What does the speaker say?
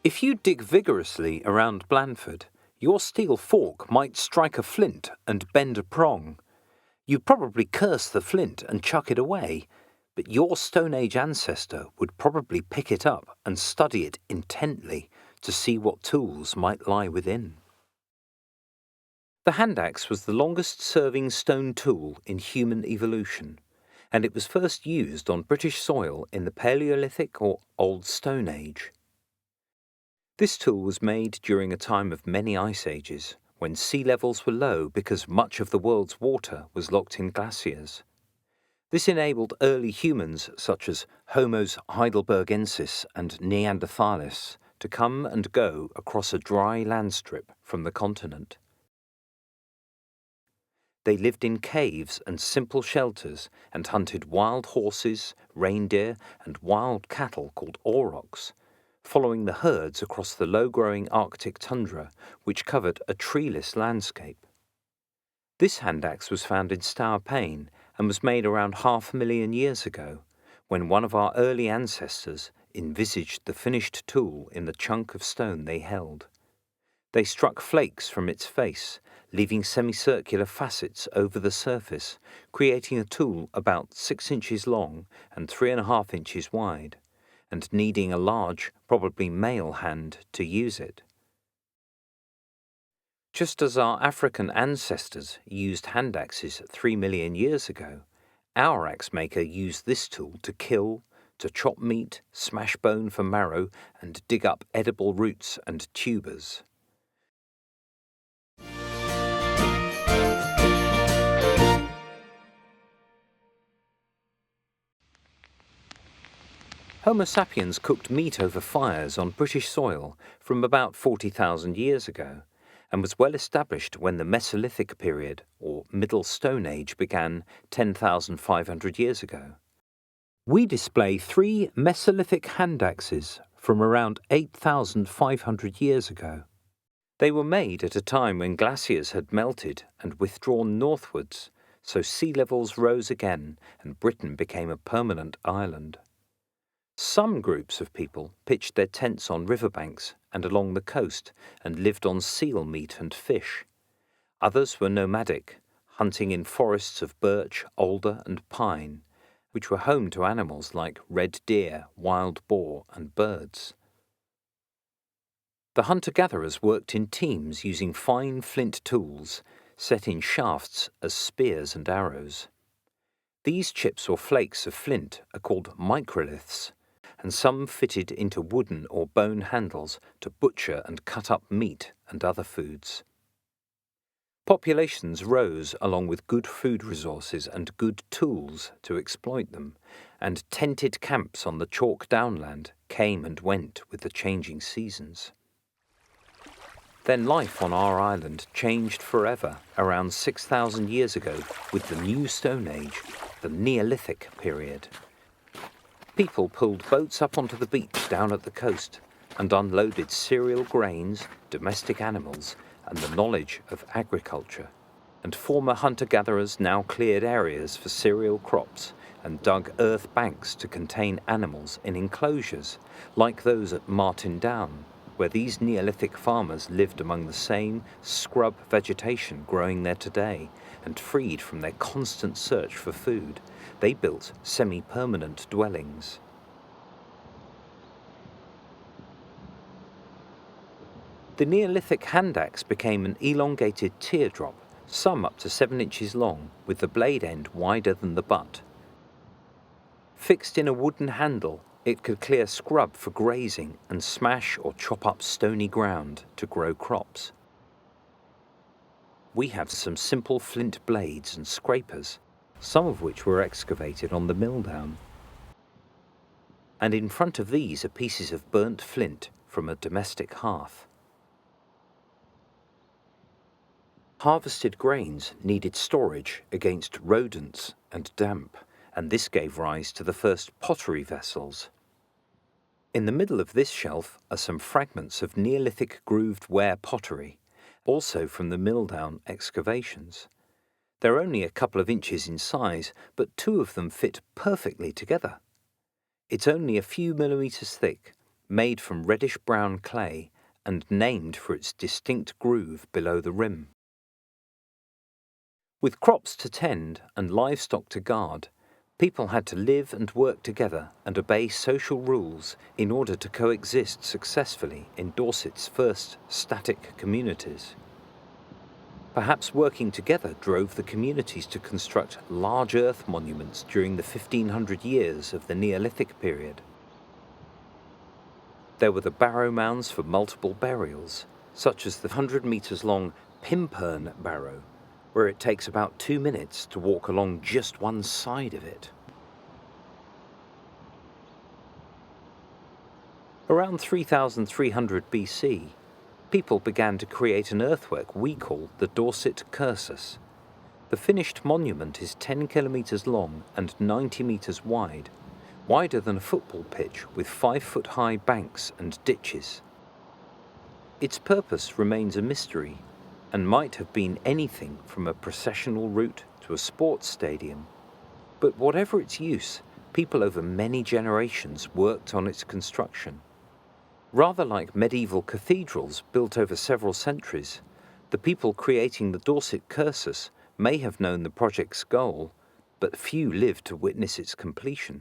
If you dig vigorously around Blandford, your steel fork might strike a flint and bend a prong. You'd probably curse the flint and chuck it away, but your Stone Age ancestor would probably pick it up and study it intently to see what tools might lie within. The hand axe was the longest-serving stone tool in human evolution, and it was first used on British soil in the Paleolithic or Old Stone Age. This tool was made during a time of many ice ages, when sea levels were low because much of the world's water was locked in glaciers. This enabled early humans such as Homo heidelbergensis and Neanderthalis to come and go across a dry land strip from the continent. They lived in caves and simple shelters and hunted wild horses, reindeer, and wild cattle called aurochs, following the herds across the low-growing Arctic tundra, which covered a treeless landscape. This hand axe was found in Stourpaine and was made around 500,000 years ago, when one of our early ancestors envisaged the finished tool in the chunk of stone they held. They struck flakes from its face, leaving semicircular facets over the surface, creating a tool about 6 inches long and 3.5 inches wide, and needing a large, probably male hand to use it. Just as our African ancestors used hand axes 3 million years ago, our axe maker used this tool to kill, to chop meat, smash bone for marrow, and dig up edible roots and tubers. Homo sapiens cooked meat over fires on British soil from about 40,000 years ago, and was well established when the Mesolithic period, or Middle Stone Age, began 10,500 years ago. We display 3 Mesolithic hand axes from around 8,500 years ago. They were made at a time when glaciers had melted and withdrawn northwards, so sea levels rose again and Britain became a permanent island. Some groups of people pitched their tents on riverbanks and along the coast and lived on seal meat and fish. Others were nomadic, hunting in forests of birch, alder, and pine, which were home to animals like red deer, wild boar, and birds. The hunter-gatherers worked in teams using fine flint tools, set in shafts as spears and arrows. These chips or flakes of flint are called microliths, and some fitted into wooden or bone handles to butcher and cut up meat and other foods. Populations rose along with good food resources and good tools to exploit them, and tented camps on the chalk downland came and went with the changing seasons. Then life on our island changed forever around 6,000 years ago with the New Stone Age, the Neolithic period. People pulled boats up onto the beach down at the coast and unloaded cereal grains, domestic animals, and the knowledge of agriculture. And former hunter-gatherers now cleared areas for cereal crops and dug earth banks to contain animals in enclosures, like those at Martin Down, where these Neolithic farmers lived among the same scrub vegetation growing there today, and freed from their constant search for food, they built semi-permanent dwellings. The Neolithic hand axe became an elongated teardrop, some up to 7 inches long, with the blade end wider than the butt. Fixed in a wooden handle, it could clear scrub for grazing and smash or chop up stony ground to grow crops. We have some simple flint blades and scrapers, some of which were excavated on the Milldown. And in front of these are pieces of burnt flint from a domestic hearth. Harvested grains needed storage against rodents and damp, and this gave rise to the first pottery vessels. In the middle of this shelf are some fragments of Neolithic grooved ware pottery, also from the Milldown excavations. They're only a couple of inches in size, but 2 of them fit perfectly together. It's only a few millimeters thick, made from reddish-brown clay and named for its distinct groove below the rim. With crops to tend and livestock to guard, people had to live and work together and obey social rules in order to coexist successfully in Dorset's first static communities. Perhaps working together drove the communities to construct large earth monuments during the 1500 years of the Neolithic period. There were the barrow mounds for multiple burials, such as the 100 metres long Pimperne barrow, where it takes about 2 minutes to walk along just one side of it. Around 3300 BC, people began to create an earthwork we call the Dorset Cursus. The finished monument is 10 kilometres long and 90 metres wide, wider than a football pitch with 5-foot-high banks and ditches. Its purpose remains a mystery, and might have been anything from a processional route to a sports stadium. But whatever its use, people over many generations worked on its construction. Rather like medieval cathedrals built over several centuries, the people creating the Dorset Cursus may have known the project's goal, but few lived to witness its completion.